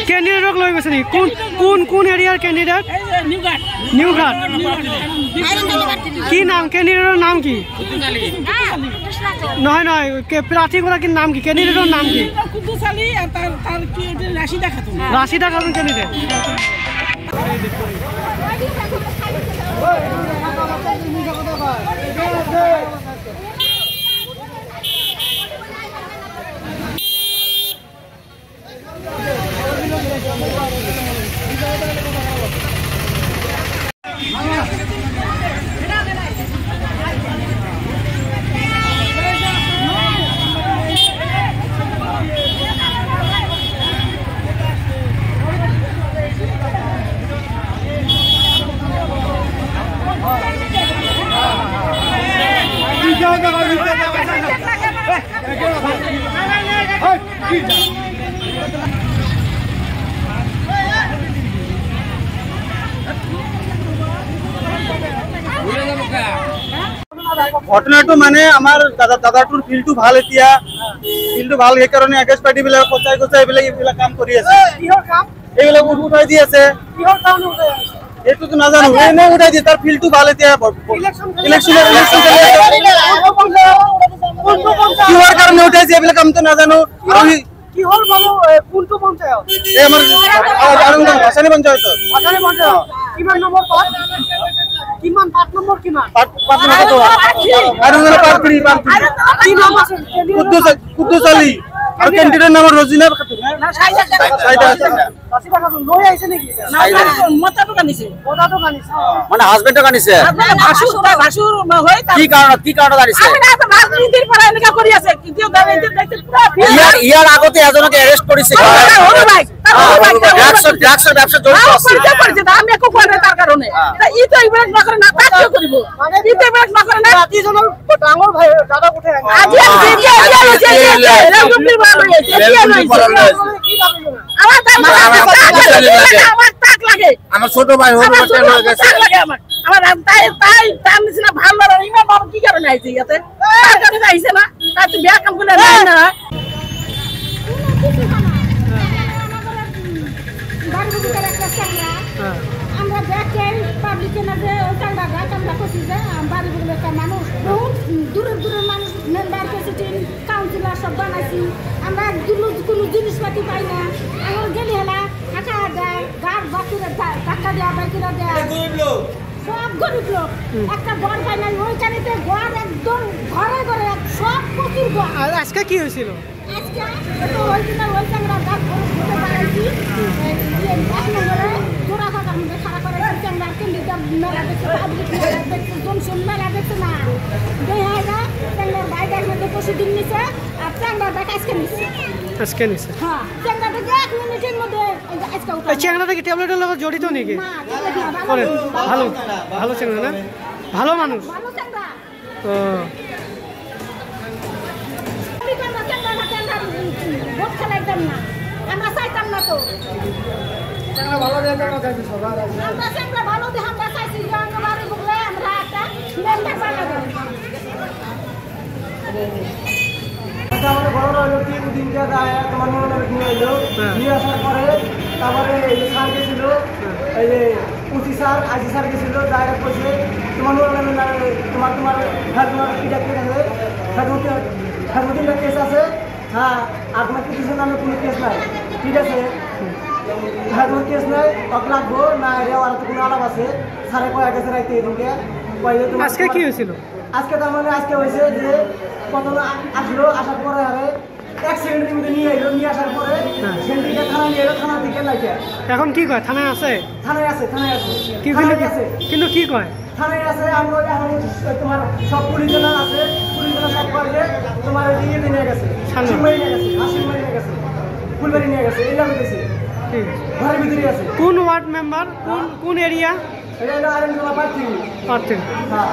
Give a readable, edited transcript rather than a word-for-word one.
ক্যান্ডিডেটক লৈ গৈছে নেকি? কোন কোন এৰিয়াৰ ক্যান্ডিডেট? নিউঘাট। কি নাম ক্যান্ডিডেটৰ নাম কি? নহয় নহয়, প্ৰাৰ্থীগৰাকীৰ নাম কি? ক্যান্ডিডেটৰ নাম কি? রাশিদা খাতুন ক্যান্ডিডেট। ঘটনাটো মানে আমাৰ দাদাটোৰ ফিল্ডটো ভাল, এতিয়া ফিল্ডটো ভাল সেইকাৰণে এগেজ পাৰ্টি বিলাক কচাই কচাই এইবিলাক কাম কৰি আছে। এইবিলাক উঠাই দি আছে, এইটোতো নাজানো, এনে উঠাই দিয়ে। তাৰ ফিল্ডটো ভাল, এতিয়া কিহৰ কাৰণে উঠাইছে এইবিলাক কামটো নাজানো। ভাসানী পঞ্চায়ত কুদ্দুস আলী আৰু কেণ্ডিডেটৰ নাম ৰজিনা খাতুন। মানে হাজবেণ্ডক আনিছে, ইয়াৰ আগতে এজনকে এৰেষ্ট কৰিছে, ড্ৰাগছৰ ব্যবসা জড়িত আছে। আমি একো কোৱা নাই তাৰ কাৰণে, ইটো এইবিলাক নকৰে না, তাক কি কৰিব? ইটো এইবিলাক নকৰে না, তিজনৰ ডাঙৰ ভাই দাদা উঠে আজি আমার ছোট ভাই আমার তার নিচিনা ভাল না, ইমান বাবু কি কারণে আইছে ইয়াতে? তার কারণে আইছে না, তার তো বিয়া কাম করে না। আমরা দেখেন পাবলিকে না যে চাঙ্গা গাছ আমরা করছি যে বাড়ি বলে একটা মানুষ বহুত দূরের দূরের মানুষ মেম্বার প্রেসিডেন্ট কাউন্সিলর সব বানাইছি। আমরা কোনো জিনিসপাতি পাই না, এখন গেলি হেলা হাঁটা দেয়, গাছ বাকিরা টাকা দেওয়া বাকিরা দেয়, সব গরিব লোক। একটা ঘর পাই না, ওইখানেতে ঘর একদম ঘরে ঘরে সব প্রচুর ঘর। আজকে কি হয়েছিল? আজকে তো ওই দিনে ওই চাঙ্গা গাছ ঘুরে বানাইছি, জোড়া থাকার মধ্যে খারাপ করে চাঙ্গা কেন্দ্রিকা মেলা দেখছে, পাবলিক মেলা দেখছে, জনসন মেলা দেখছে না, দেখা যায় চাঙ্গার বাইরের মধ্যে প্রতিদিন নিছে আর চাঙ্গার ব্যাগ আজকে নিচ্ছে। আজকে নিছে? হ্যাঁ, চাঙ্গাটা 1 মিনিটের মধ্যে আজকে উঠা। এই চাঙ্গাটা কি ট্যাবলেটের লগত জড়িত নাকি? ভালো ভালো চাঙ্গা না, ভালো মানুষ, ভালো চাঙ্গা। ভোট খেলা একদম না, আমরা চাইতাম না তো। ভালো দিয়ে আমরা ভালো দিয়ে আমরা চাইছি যে বাড়ি বুকলে আমরা একটা মেম্বার বানাবো। আমাদের বড় হলো 3 দিন তোমার মনে নিয়ে এলো, নিয়ে আসার পরে তারপরে এই স্যার গেছিল, এই যে পুঁথি স্যার আজি স্যার গেছিল, ডাইরেক্ট বলছে তোমার তোমার হেলমেটের কেস আছে। হ্যাঁ, আপনার কিছু নামে কোনো কেস নাই, ঠিক আছে? হেলমেট কেস নাই, তখন লাগবো না, আর তো কোনো আলাপ আছে। স্যারে কয়া গেছে রাইতে এদিনকে। আজকে কি হয়েছিল? আজকে তার মানে আজকে হয়েছে যে প্রথমে আসলো, আসার পরে হবে 1 সেকেন্ডের মধ্যে নিয়ে এলো, নিয়ে আসার পরে সেন্ট্রিকে থানায় নিয়ে এলো, থানা থেকে নাইকে। এখন কি কয়? থানায় আছে? থানায় আছে, থানায় আছে, কিন্তু কি কয়? থানায় আছে। আমরা এখন তোমার সব পুলিশজনা আছে, পুলিশজনা সব করবে তোমার ইয়েতে নিয়ে গেছে, সিংবাড়ি নিয়ে গেছে, সিংবাড়ি নিয়ে গেছে, ফুলবাড়ি নিয়ে গেছে, এই নামে গেছে, ঘরের ভিতরে আছে। কোন ওয়ার্ড মেম্বার, কোন এরিয়া? এটা হলো আরেকজন প্রার্থী। হ্যাঁ।